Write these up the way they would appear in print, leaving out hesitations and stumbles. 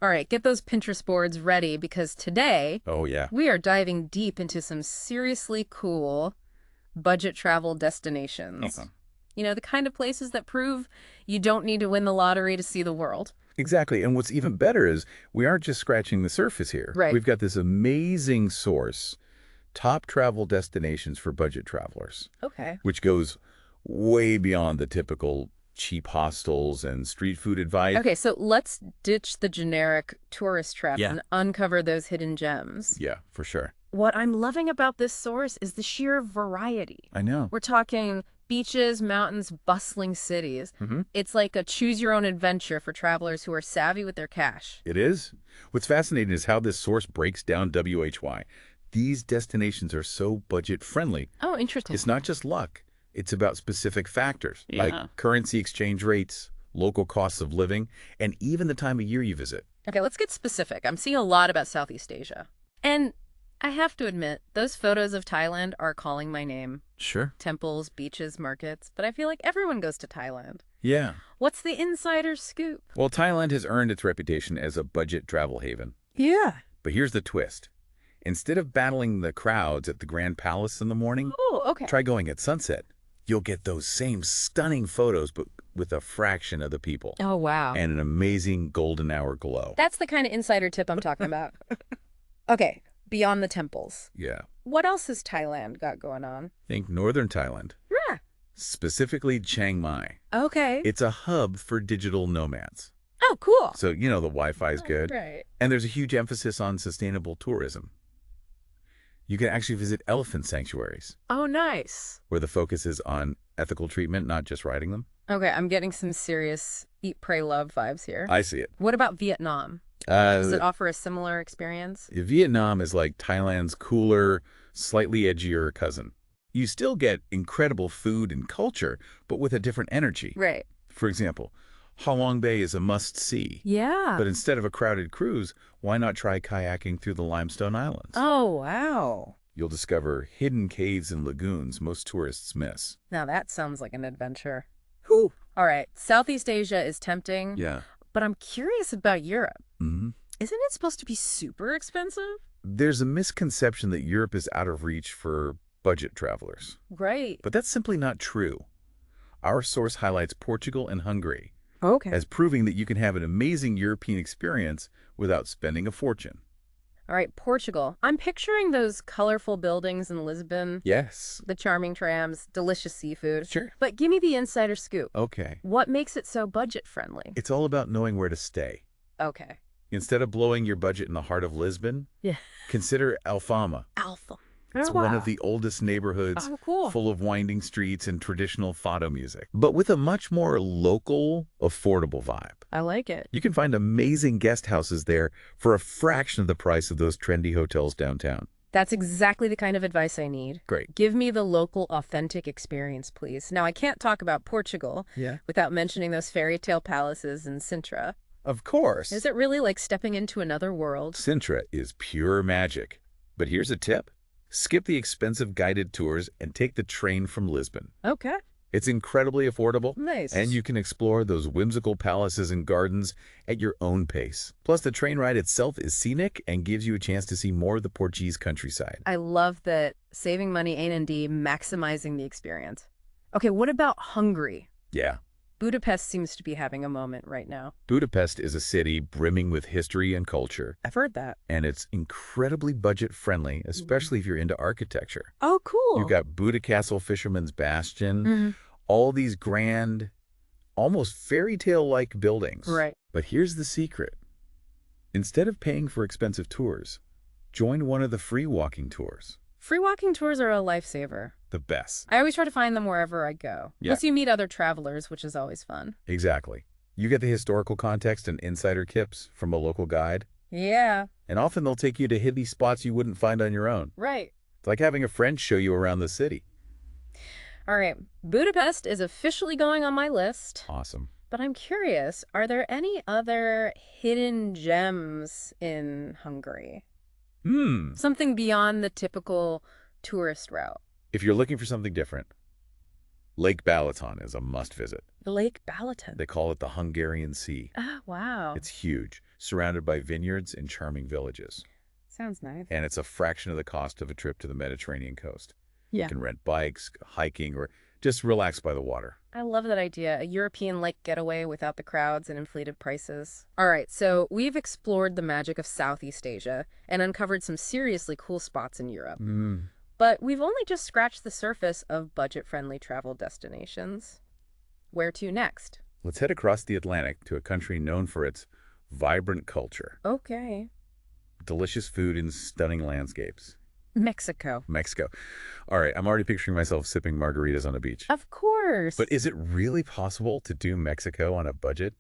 All right, get those Pinterest boards ready because today Oh, yeah. we are diving deep into some seriously cool budget travel destinations. Uh-huh. You know, the kind of places that prove you don't need to win the lottery to see the world. Exactly. And what's even better is we aren't just scratching the surface here. Right. We've got this amazing source, top travel destinations for budget travelers, Okay. which goes way beyond the typical cheap hostels and street food advice. Okay, so let's ditch the generic tourist trap Yeah. and uncover those hidden gems. Yeah, for sure. What I'm loving about this source is the sheer variety. I know. We're talking beaches, mountains, bustling cities. Hmm. It's like a choose-your-own-adventure for travelers who are savvy with their cash. It is. What's fascinating is how this source breaks down WHY. These destinations are so budget friendly. Oh, interesting. It's not just luck. It's about specific factors Yeah. like currency exchange rates, local costs of living, and even the time of year you visit. Okay, let's get specific. I'm seeing a lot about Southeast Asia. And I have to admit, those photos of Thailand are calling my name. Sure. Temples, beaches, markets. But I feel like everyone goes to Thailand. Yeah. What's the insider scoop? Well, Thailand has earned its reputation as a budget travel haven. Yeah. But here's the twist. Instead of battling the crowds at the Grand Palace in the morning, Oh, okay. try going at sunset. You'll get those same stunning photos, but with a fraction of the people. Oh, wow. And an amazing golden hour glow. That's the kind of insider tip I'm talking about. Okay, beyond the temples. Yeah. What else has Thailand got going on? Think northern Thailand, Yeah. specifically Chiang Mai. Okay. It's a hub for digital nomads. Oh, cool. So, the Wi-Fi is good. Right. And there's a huge emphasis on sustainable tourism. You can actually visit elephant sanctuaries, Oh, nice. where the focus is on ethical treatment, not just riding them. Okay, I'm getting some serious eat, pray, love vibes here. I see it. What about Vietnam? Does it Uh, offer a similar experience? Vietnam is like Thailand's cooler, slightly edgier cousin. You still get incredible food and culture, but with a different energy. Right. For example, Ha Long Bay is a must-see. Yeah. But instead of a crowded cruise, why not try kayaking through the limestone islands? Oh, wow. You'll discover hidden caves and lagoons most tourists miss. Now that sounds like an adventure. All right, Southeast Asia is tempting, Yeah. but I'm curious about Europe. Hmm. Isn't it supposed to be super expensive? There's a misconception that Europe is out of reach for budget travelers. Right. But that's simply not true. Our source highlights Portugal and Hungary Okay. as proving that you can have an amazing European experience without spending a fortune. All right, Portugal. I'm picturing those colorful buildings in Lisbon, Yes. the charming trams, delicious seafood. Sure. But give me the insider scoop. Okay. What makes it so budget-friendly? It's all about knowing where to stay. Okay. Instead of blowing your budget in the heart of Lisbon, Yeah. consider Alfama. Alpha. It's one of the oldest neighborhoods, Oh, cool. full of winding streets and traditional fado music, but with a much more local, affordable vibe. I like it. You can find amazing guest houses there for a fraction of the price of those trendy hotels downtown. That's exactly the kind of advice I need. Great. Give me the local, authentic experience, please. Now, I can't talk about Portugal Yeah. without mentioning those fairy tale palaces in Sintra. Of course. Is it really like stepping into another world? Sintra is pure magic. But here's a tip. Skip the expensive guided tours and take the train from Lisbon. Okay. It's incredibly affordable. Nice. And you can explore those whimsical palaces and gardens at your own pace. Plus, the train ride itself is scenic and gives you a chance to see more of the Portuguese countryside. I love that saving money ain't indeed maximizing the experience. Okay, what about Hungary? Yeah. Budapest seems to be having a moment right now. Budapest is a city brimming with history and culture, I've heard that. and it's incredibly budget-friendly, especially if you're into architecture. Oh, cool. You've got Buda Castle, Fisherman's Bastion, Mhm. all these grand, almost fairy tale-like buildings. Right. But here's the secret. Instead of paying for expensive tours, join one of the free walking tours. Free walking tours are a lifesaver. The best. I always try to find them wherever I go. Yeah. Plus you meet other travelers, which is always fun. Exactly. You get the historical context and insider tips from a local guide, Yeah, and often they'll take you to hidden spots you wouldn't find on your own. right. It's like having a friend show you around the city. All right, Budapest is officially going on my list. Awesome. But I'm curious, are there any other hidden gems in Hungary? Something beyond the typical tourist route. If you're looking for something different, Lake Balaton is a must-visit. Lake Balaton. They call it the Hungarian Sea. Ah, wow. It's huge, surrounded by vineyards and charming villages. Sounds nice. And it's a fraction of the cost of a trip to the Mediterranean coast. Yeah. You can rent bikes, hiking, or just relax by the water. I love that idea. A European lake getaway without the crowds and inflated prices. All right, so we've explored the magic of Southeast Asia and uncovered some seriously cool spots in Europe. But we've only just scratched the surface of budget-friendly travel destinations. Where to next? Let's head across the Atlantic to a country known for its vibrant culture, Okay. delicious food, and stunning landscapes. Mexico. Mexico. All right, I'm already picturing myself sipping margaritas on a beach. Of course. But is it really possible to do Mexico on a budget?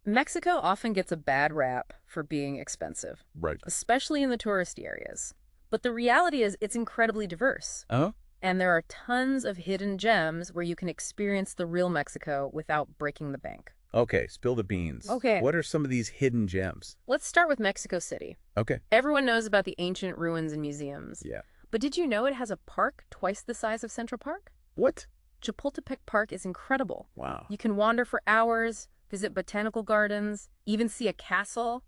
Mexico often gets a bad rap for being expensive, Right. especially in the touristy areas. But the reality is it's incredibly diverse. Oh? And there are tons of hidden gems where you can experience the real Mexico without breaking the bank. Okay, spill the beans. Okay. What are some of these hidden gems? Let's start with Mexico City. Okay. Everyone knows about the ancient ruins and museums. Yeah. But did you know it has a park twice the size of Central Park? What? Chapultepec Park is incredible. Wow. You can wander for hours, visit botanical gardens, even see a castle.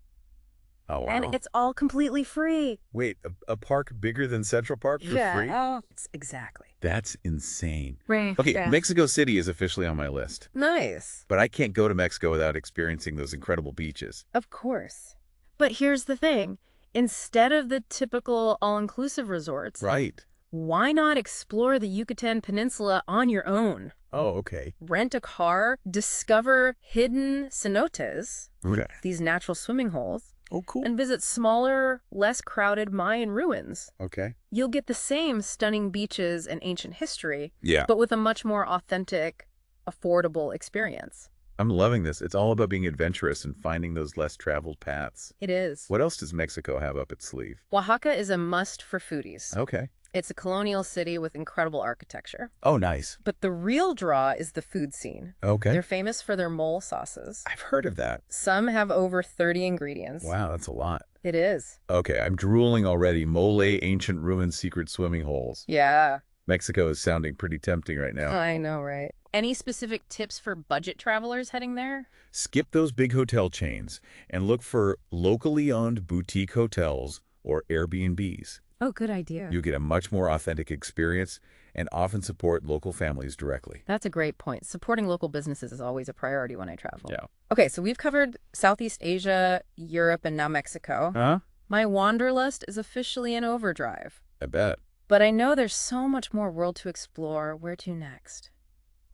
Oh, wow. And it's all completely free. Wait, a park bigger than Central Park for free? Oh, exactly. That's insane. Right. Okay, Yeah. Mexico City is officially on my list. Nice. But I can't go to Mexico without experiencing those incredible beaches. Of course. But here's the thing. Instead of the typical all-inclusive resorts, Right. why not explore the Yucatan Peninsula on your own? Oh, okay. Rent a car, discover hidden cenotes, Okay. these natural swimming holes, Oh, cool. and visit smaller, less crowded Mayan ruins. Okay. You'll get the same stunning beaches and ancient history, Yeah. but with a much more authentic, affordable experience. I'm loving this. It's all about being adventurous and finding those less traveled paths. It is. What else does Mexico have up its sleeve? Oaxaca is a must for foodies. Okay. It's a colonial city with incredible architecture. Oh, nice. But the real draw is the food scene. Okay. They're famous for their mole sauces. I've heard of that. Some have over 30 ingredients. Wow, that's a lot. It is. Okay, I'm drooling already. Mole, ancient ruins, secret swimming holes. Yeah. Mexico is sounding pretty tempting right now. I know, right? Any specific tips for budget travelers heading there? Skip those big hotel chains and look for locally owned boutique hotels or Airbnbs. Oh, good idea. You get a much more authentic experience and often support local families directly. That's a great point. Supporting local businesses is always a priority when I travel. Yeah. Okay, so we've covered Southeast Asia, Europe, and now Mexico. Huh? My Wanderlust is officially in overdrive. I bet. But I know there's so much more world to explore. Where to next?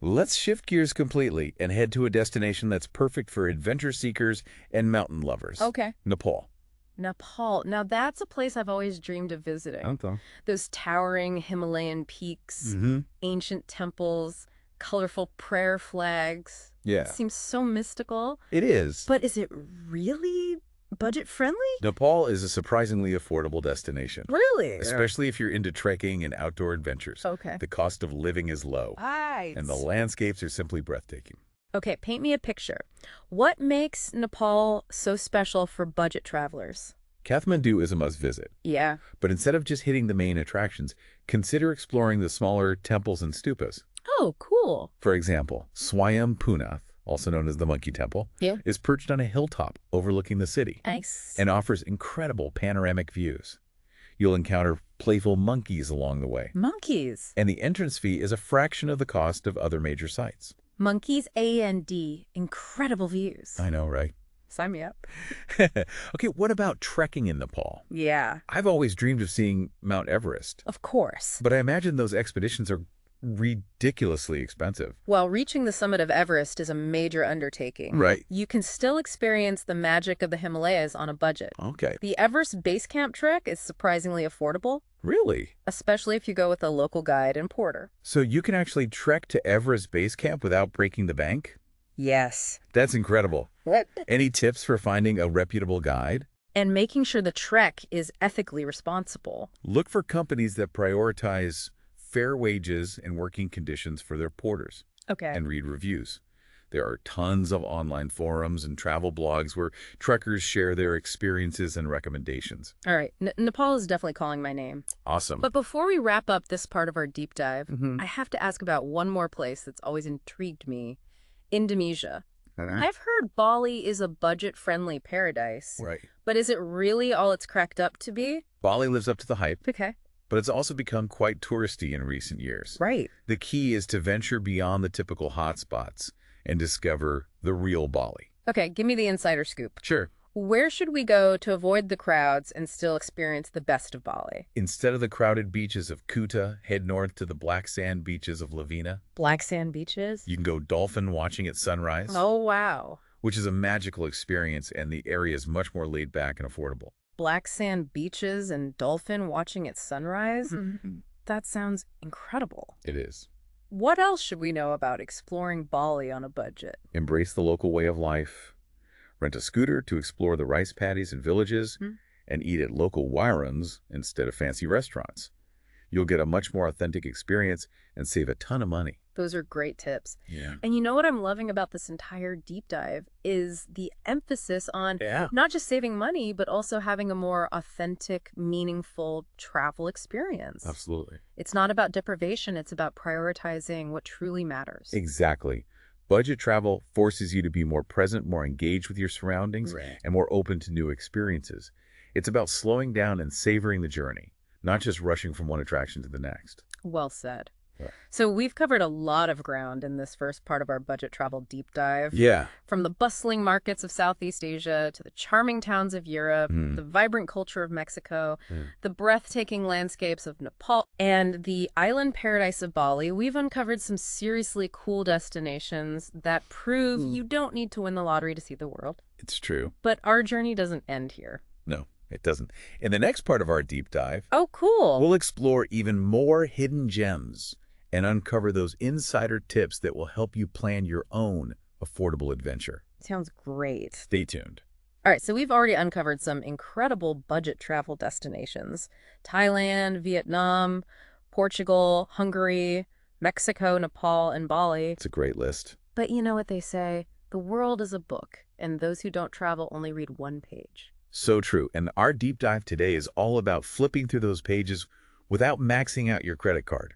Let's shift gears completely and head to a destination that's perfect for adventure seekers and mountain lovers. Okay. Nepal. Nepal. Now that's a place I've always dreamed of visiting. Okay. Those towering Himalayan peaks, Mm-hmm. ancient temples, colorful prayer flags. Yeah. It seems so mystical. It is. But is it really budget friendly? Nepal is a surprisingly affordable destination, Really? especially if you're into trekking and outdoor adventures. Okay. The cost of living is low, Right. and the landscapes are simply breathtaking. Okay, paint me a picture. What makes Nepal so special for budget travelers? Kathmandu is a must-visit, Yeah. but instead of just hitting the main attractions, consider exploring the smaller temples and stupas. Oh, cool. For example, Swayam Punath, also known as the Monkey Temple, Yeah. is perched on a hilltop overlooking the city Nice. and offers incredible panoramic views. You'll encounter playful monkeys along the way, Monkeys. and the entrance fee is a fraction of the cost of other major sites. Monkeys A&D. Incredible views. I know, right? Sign me up. Okay, what about trekking in Nepal? Yeah. I've always dreamed of seeing Mount Everest, Of course. but I imagine those expeditions are ridiculously expensive. While reaching the summit of Everest is a major undertaking, Right. you can still experience the magic of the Himalayas on a budget. Okay. The Everest Base Camp trek is surprisingly affordable, Really? especially if you go with a local guide and porter. So you can actually trek to Everest Base Camp without breaking the bank? Yes. That's incredible. What? Any tips for finding a reputable guide? And making sure the trek is ethically responsible. Look for companies that prioritize fair wages and working conditions for their porters, Okay. and read reviews. There are tons of online forums and travel blogs where trekkers share their experiences and recommendations. All right, Nepal is definitely calling my name. Awesome. But before we wrap up this part of our deep dive, Mhm. I have to ask about one more place that's always intrigued me, Indonesia. I've heard Bali is a budget-friendly paradise, Right. but is it really all it's cracked up to be? Bali lives up to the hype, Okay. but it's also become quite touristy in recent years. Right. The key is to venture beyond the typical hotspots and discover the real Bali. Okay, give me the insider scoop. Sure. Where should we go to avoid the crowds and still experience the best of Bali? Instead of the crowded beaches of Kuta, head north to the black sand beaches of Lavina. Black sand beaches? You can go dolphin watching at sunrise, Oh, wow. which is a magical experience, and the area is much more laid back and affordable. Black sand beaches and dolphin watching at sunrise? That sounds incredible. It is. What else should we know about exploring Bali on a budget? Embrace the local way of life. Rent a scooter to explore the rice paddies and villages, and eat at local warungs instead of fancy restaurants. You'll get a much more authentic experience and save a ton of money. Those are great tips. Yeah. And you know what I'm loving about this entire deep dive is the emphasis on not just saving money, but also having a more authentic, meaningful travel experience. Absolutely. It's not about deprivation, it's about prioritizing what truly matters. Exactly. Budget travel forces you to be more present, more engaged with your surroundings, and more open to new experiences. It's about slowing down and savoring the journey, not just rushing from one attraction to the next. Well said. Yeah. So we've covered a lot of ground in this first part of our budget travel deep dive. Yeah. From the bustling markets of Southeast Asia to the charming towns of Europe, the vibrant culture of Mexico, the breathtaking landscapes of Nepal, and the island paradise of Bali, we've uncovered some seriously cool destinations that prove you don't need to win the lottery to see the world. It's true. But our journey doesn't end here. No, it doesn't. In the next part of our deep dive, Oh, cool. we'll explore even more hidden gems and uncover those insider tips that will help you plan your own affordable adventure. Sounds great. Stay tuned. All right, so we've already uncovered some incredible budget travel destinations. Thailand, Vietnam, Portugal, Hungary, Mexico, Nepal, and Bali. It's a great list. But you know what they say, the world is a book, and those who don't travel only read one page. So true. And our deep dive today is all about flipping through those pages without maxing out your credit card.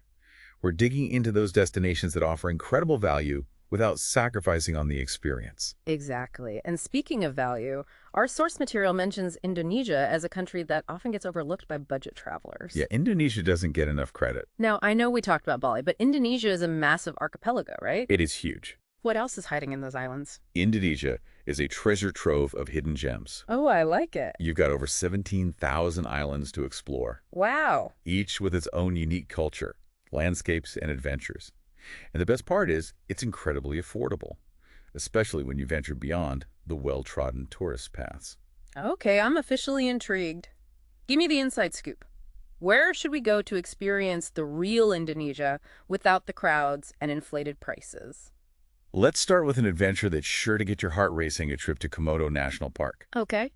We're digging into those destinations that offer incredible value without sacrificing on the experience. Exactly. And speaking of value, our source material mentions Indonesia as a country that often gets overlooked by budget travelers. Yeah, Indonesia doesn't get enough credit. Now, I know we talked about Bali, but Indonesia is a massive archipelago, right? It is huge. What else is hiding in those islands? Indonesia is a treasure trove of hidden gems. Oh, I like it. You've got over 17,000 islands to explore, Wow. each with its own unique culture, landscapes, and adventures. And the best part is, it's incredibly affordable, especially when you venture beyond the well-trodden tourist paths. Okay, I'm officially intrigued. Give me the inside scoop. Where should we go to experience the real Indonesia without the crowds and inflated prices? Let's start with an adventure that's sure to get your heart racing, a trip to Komodo National Park. Okay.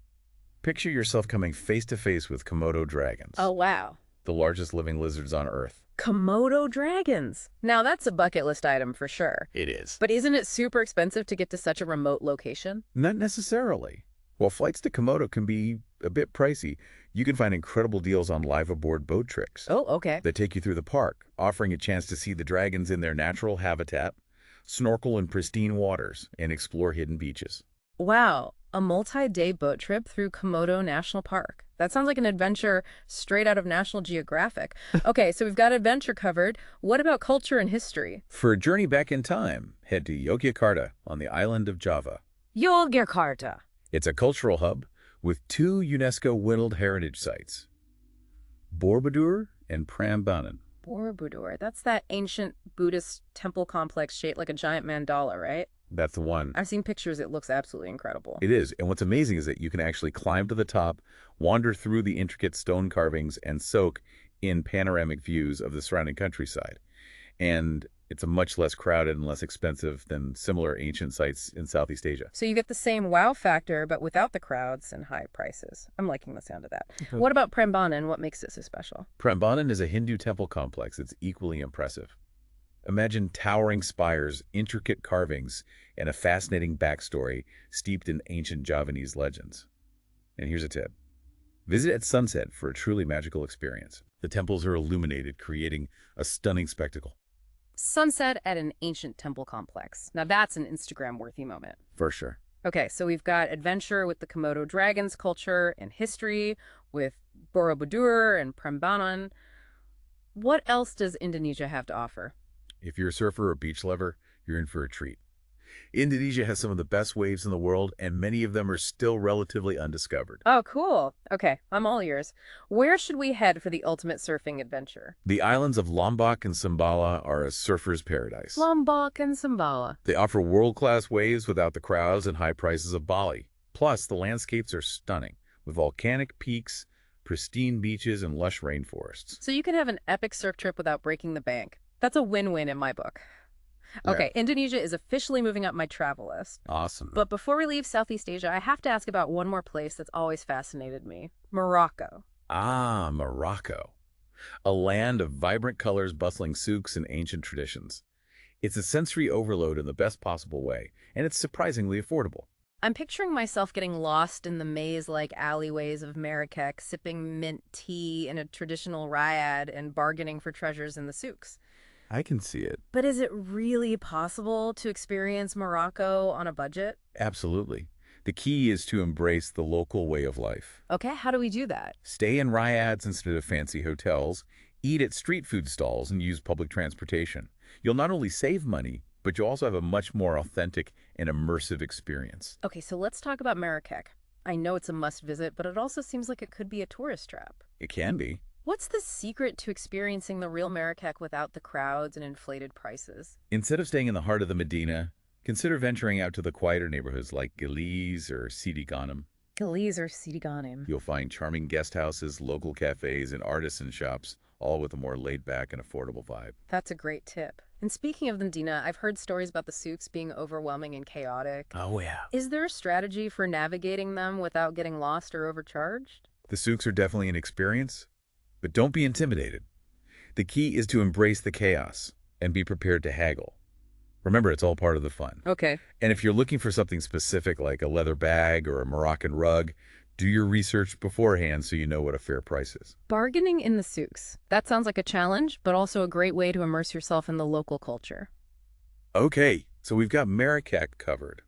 Picture yourself coming face-to-face with Komodo dragons, Oh, wow. the largest living lizards on Earth. Komodo dragons. Now, that's a bucket list item for sure. It is. But isn't it super expensive to get to such a remote location? Not necessarily. While flights to Komodo can be a bit pricey, you can find incredible deals on live-aboard boat trips Oh, okay. that take you through the park, offering a chance to see the dragons in their natural habitat, snorkel in pristine waters, and explore hidden beaches. Wow, a multi-day boat trip through Komodo National Park. That sounds like an adventure straight out of National Geographic. Okay, so we've got adventure covered. What about culture and history? For a journey back in time, head to Yogyakarta on the island of Java. Yogyakarta. It's a cultural hub with 2 UNESCO World Heritage Sites, Borobudur and Prambanan. Borobudur. That's that ancient Buddhist temple complex shaped like a giant mandala, right? That's the one. I've seen pictures. It looks absolutely incredible. It is. And what's amazing is that you can actually climb to the top, wander through the intricate stone carvings, and soak in panoramic views of the surrounding countryside. And it's a much less crowded and less expensive than similar ancient sites in Southeast Asia. So you get the same wow factor, but without the crowds and high prices. I'm liking the sound of that. What about Prambanan? What makes it so special? Prambanan is a Hindu temple complex that's equally impressive. Imagine towering spires, intricate carvings, and a fascinating backstory steeped in ancient Javanese legends. And here's a tip. Visit at sunset for a truly magical experience. The temples are illuminated, creating a stunning spectacle. Sunset at an ancient temple complex. Now that's an Instagram-worthy moment. For sure. Okay, so we've got adventure with the Komodo dragons culture and history with Borobudur and Prambanan. What else does Indonesia have to offer? If you're a surfer or beach lover, you're in for a treat. Indonesia has some of the best waves in the world, and many of them are still relatively undiscovered. Oh, cool. Okay, I'm all ears. Where should we head for the ultimate surfing adventure? The islands of Lombok and Sumbawa are a surfer's paradise. Lombok and Sumbawa. They offer world-class waves without the crowds and high prices of Bali. Plus, the landscapes are stunning, with volcanic peaks, pristine beaches, and lush rainforests. So you can have an epic surf trip without breaking the bank. That's a win-win in my book. Okay, Indonesia is officially moving up my travel list. Awesome. But before we leave Southeast Asia, I have to ask about one more place that's always fascinated me. Morocco. Ah, Morocco. A land of vibrant colors, bustling souks, and ancient traditions. It's a sensory overload in the best possible way, and it's surprisingly affordable. I'm picturing myself getting lost in the maze-like alleyways of Marrakech, sipping mint tea in a traditional riad and bargaining for treasures in the souks. I can see it. But is it really possible to experience Morocco on a budget? Absolutely. The key is to embrace the local way of life. Okay, how do we do that? Stay in riads instead of fancy hotels, eat at street food stalls, and use public transportation. You'll not only save money, but you'll also have a much more authentic and immersive experience. Okay, so let's talk about Marrakech. I know it's a must-visit, but it also seems like it could be a tourist trap. It can be. What's the secret to experiencing the real Marrakech without the crowds and inflated prices? Instead of staying in the heart of the Medina, consider venturing out to the quieter neighborhoods like Giliz or Sidi Ghanem. Giliz or Sidi Ghanem. You'll find charming guest houses, local cafes, and artisan shops, all with a more laid-back and affordable vibe. That's a great tip. And speaking of the Medina, I've heard stories about the souks being overwhelming and chaotic. Oh, yeah. Is there a strategy for navigating them without getting lost or overcharged? The souks are definitely an experience, but don't be intimidated. The key is to embrace the chaos and be prepared to haggle. Remember, it's all part of the fun. Okay. And if you're looking for something specific like a leather bag or a Moroccan rug, do your research beforehand so you know what a fair price is. Bargaining in the souks. That sounds like a challenge, but also a great way to immerse yourself in the local culture. Okay, so we've got Marrakech covered.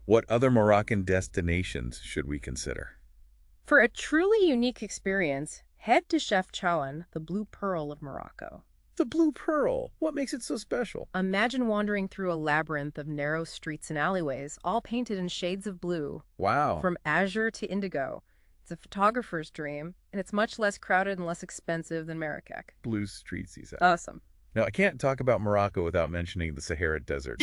What other Moroccan destinations should we consider? For a truly unique experience, head to Chef Chaouan, the Blue Pearl of Morocco. The Blue Pearl. What makes it so special? Imagine wandering through a labyrinth of narrow streets and alleyways, all painted in shades of blue, Wow. from azure to indigo. It's a photographer's dream, and it's much less crowded and less expensive than Marrakech. Blue streets, he said. Awesome. Now, I can't talk about Morocco without mentioning the Sahara Desert.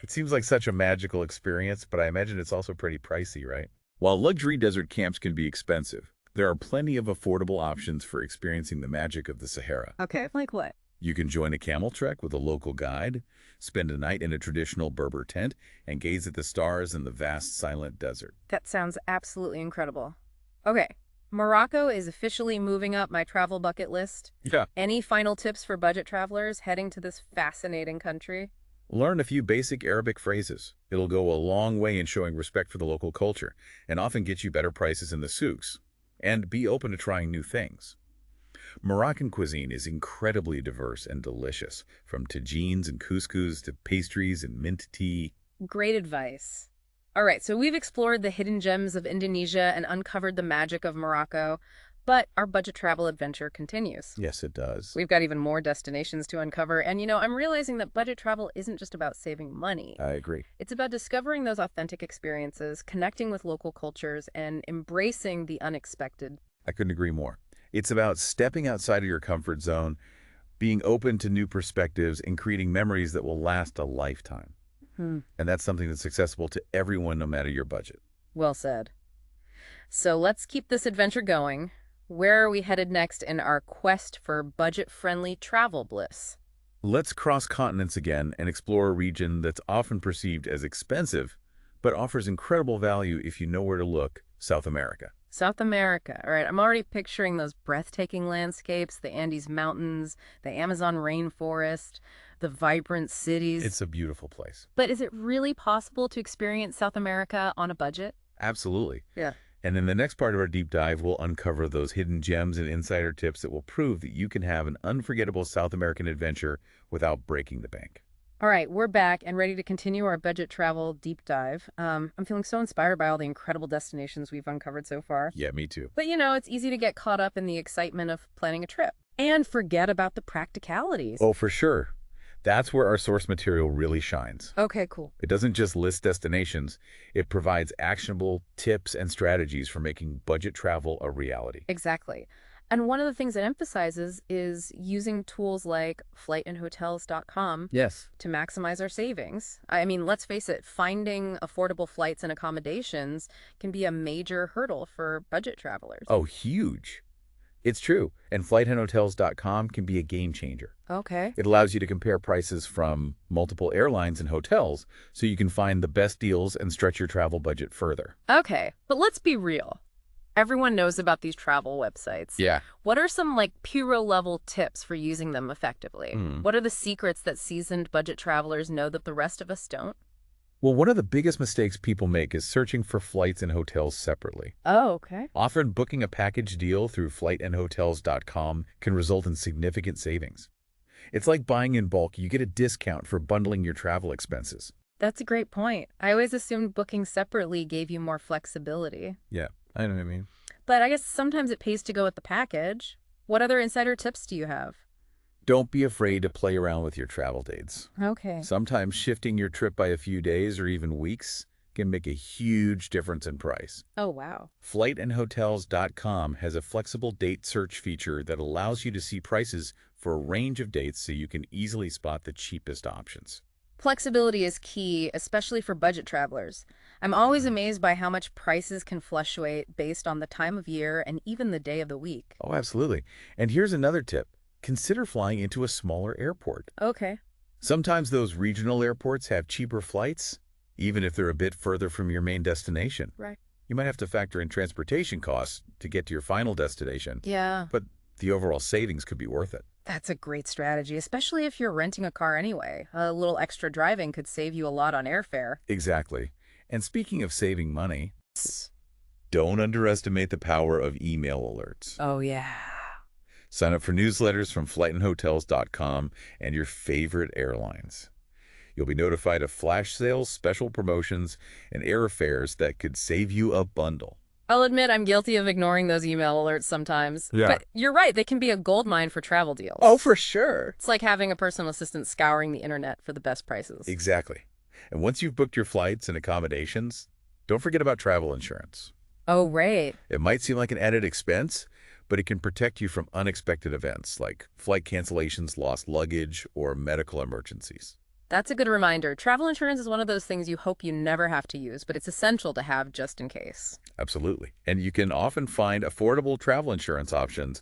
It seems like such a magical experience, but I imagine it's also pretty pricey, right? While luxury desert camps can be expensive, there are plenty of affordable options for experiencing the magic of the Sahara. Okay, like what? You can join a camel trek with a local guide, spend a night in a traditional Berber tent, and gaze at the stars in the vast, silent desert. That sounds absolutely incredible. Okay, Morocco is officially moving up my travel bucket list. Yeah. Any final tips for budget travelers heading to this fascinating country? Learn a few basic Arabic phrases. It'll go a long way in showing respect for the local culture, and often get you better prices in the souks. And be open to trying new things. Moroccan cuisine is incredibly diverse and delicious, from tagines and couscous to pastries and mint tea. Great advice. All right, so we've explored the hidden gems of Indonesia and uncovered the magic of Morocco, but our budget travel adventure continues. Yes, it does. We've got even more destinations to uncover, and I'm realizing that budget travel isn't just about saving money. I agree. It's about discovering those authentic experiences, connecting with local cultures, and embracing the unexpected. I couldn't agree more. It's about stepping outside of your comfort zone, being open to new perspectives, and creating memories that will last a lifetime. And that's something that's accessible to everyone, no matter your budget. Well said. So let's keep this adventure going. Where are we headed next in our quest for budget-friendly travel bliss? Let's cross continents again and explore a region that's often perceived as expensive, but offers incredible value if you know where to look: South America. South America. All right, I'm already picturing those breathtaking landscapes, the Andes Mountains, the Amazon rainforest, the vibrant cities. It's a beautiful place. But is it really possible to experience South America on a budget? Absolutely. Yeah. And in the next part of our deep dive, we'll uncover those hidden gems and insider tips that will prove that you can have an unforgettable South American adventure without breaking the bank. All right, we're back and ready to continue our budget travel deep dive. I'm feeling so inspired by all the incredible destinations we've uncovered so far. Yeah, me too. But it's easy to get caught up in the excitement of planning a trip and forget about the practicalities. Oh, for sure. That's where our source material really shines. Okay, cool. It doesn't just list destinations, it provides actionable tips and strategies for making budget travel a reality. Exactly. And one of the things it emphasizes is using tools like FlightNHotels.com Yes. to maximize our savings. I mean, let's face it, finding affordable flights and accommodations can be a major hurdle for budget travelers. Oh, huge. It's true. And FlightNHotels.com can be a game changer. Okay. It allows you to compare prices from multiple airlines and hotels so you can find the best deals and stretch your travel budget further. Okay, but let's be real. Everyone knows about these travel websites. Yeah. What are some Puro-level tips for using them effectively? What are the secrets that seasoned budget travelers know that the rest of us don't? Well, one of the biggest mistakes people make is searching for flights and hotels separately. Oh, okay. Often booking a package deal through FlightNHotels.com can result in significant savings. It's like buying in bulk. You get a discount for bundling your travel expenses. That's a great point. I always assumed booking separately gave you more flexibility. Yeah, I know what I mean. But I guess sometimes it pays to go with the package. What other insider tips do you have? Don't be afraid to play around with your travel dates. Okay. Sometimes shifting your trip by a few days or even weeks can make a huge difference in price. Oh, wow. FlightNHotels.com has a flexible date search feature that allows you to see prices for a range of dates so you can easily spot the cheapest options. Flexibility is key, especially for budget travelers. I'm always amazed by how much prices can fluctuate based on the time of year and even the day of the week. Oh, absolutely. And here's another tip. Consider flying into a smaller airport. Okay. Sometimes those regional airports have cheaper flights, even if they're a bit further from your main destination. Right. You might have to factor in transportation costs to get to your final destination, Yeah. but the overall savings could be worth it. That's a great strategy, especially if you're renting a car anyway. A little extra driving could save you a lot on airfare. Exactly. And speaking of saving money, don't underestimate the power of email alerts. Oh, yeah. Sign up for newsletters from FlightNHotels.com and your favorite airlines. You'll be notified of flash sales, special promotions, and airfares that could save you a bundle. I'll admit I'm guilty of ignoring those email alerts sometimes. Yeah. But you're right, they can be a goldmine for travel deals. Oh, for sure. It's like having a personal assistant scouring the internet for the best prices. Exactly. And once you've booked your flights and accommodations, don't forget about travel insurance. Oh, right. It might seem like an added expense, but it can protect you from unexpected events like flight cancellations, lost luggage, or medical emergencies. That's a good reminder. Travel insurance is one of those things you hope you never have to use, but it's essential to have just in case. Absolutely. And you can often find affordable travel insurance options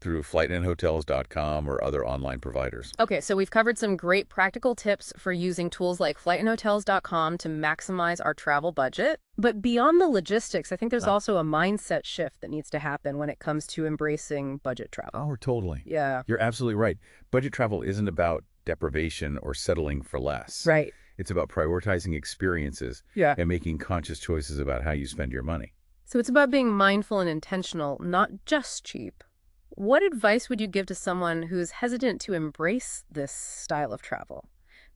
through FlightNHotels.com or other online providers. Okay, so we've covered some great practical tips for using tools like FlightNHotels.com to maximize our travel budget. But beyond the logistics, I think there's also a mindset shift that needs to happen when it comes to embracing budget travel. Oh, totally. Yeah. You're absolutely right. Budget travel isn't about deprivation or settling for less. Right. It's about prioritizing experiences and making conscious choices about how you spend your money. So it's about being mindful and intentional, not just cheap. What advice would you give to someone who's hesitant to embrace this style of travel?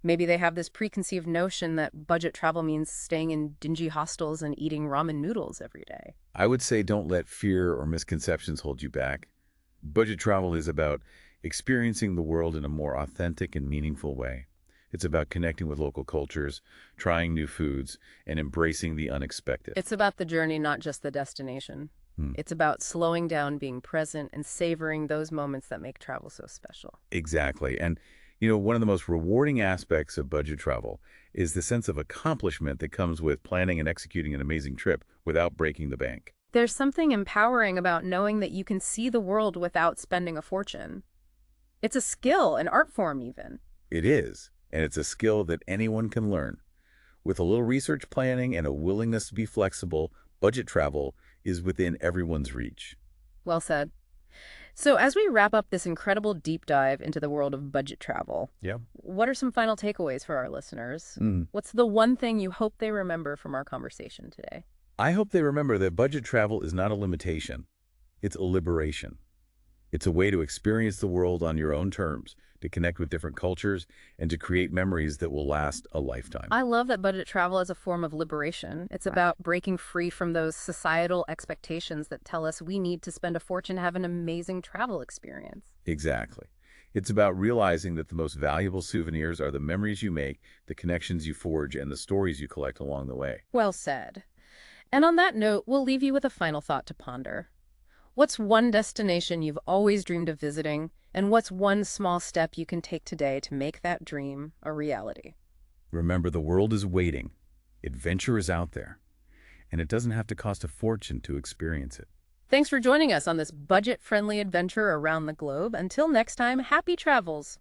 Maybe they have this preconceived notion that budget travel means staying in dingy hostels and eating ramen noodles every day. I would say don't let fear or misconceptions hold you back. Budget travel is about experiencing the world in a more authentic and meaningful way. It's about connecting with local cultures, trying new foods, and embracing the unexpected. It's about the journey, not just the destination. It's about slowing down, being present, and savoring those moments that make travel so special. Exactly. And, one of the most rewarding aspects of budget travel is the sense of accomplishment that comes with planning and executing an amazing trip without breaking the bank. There's something empowering about knowing that you can see the world without spending a fortune. It's a skill, an art form even. It is, and it's a skill that anyone can learn. With a little research planning and a willingness to be flexible, Budget travel is within everyone's reach. Well said. So as we wrap up this incredible deep dive into the world of budget travel, Yeah. what are some final takeaways for our listeners? Mm. What's the one thing you hope they remember from our conversation today? I hope they remember that budget travel is not a limitation. It's a liberation. It's a way to experience the world on your own terms, to connect with different cultures, and to create memories that will last a lifetime. I love that budget travel is a form of liberation. It's about breaking free from those societal expectations that tell us we need to spend a fortune to have an amazing travel experience. Exactly. It's about realizing that the most valuable souvenirs are the memories you make, the connections you forge, and the stories you collect along the way. Well said. And on that note, we'll leave you with a final thought to ponder. What's one destination you've always dreamed of visiting, and what's one small step you can take today to make that dream a reality? Remember, the world is waiting. Adventure is out there, and it doesn't have to cost a fortune to experience it. Thanks for joining us on this budget-friendly adventure around the globe. Until next time, happy travels!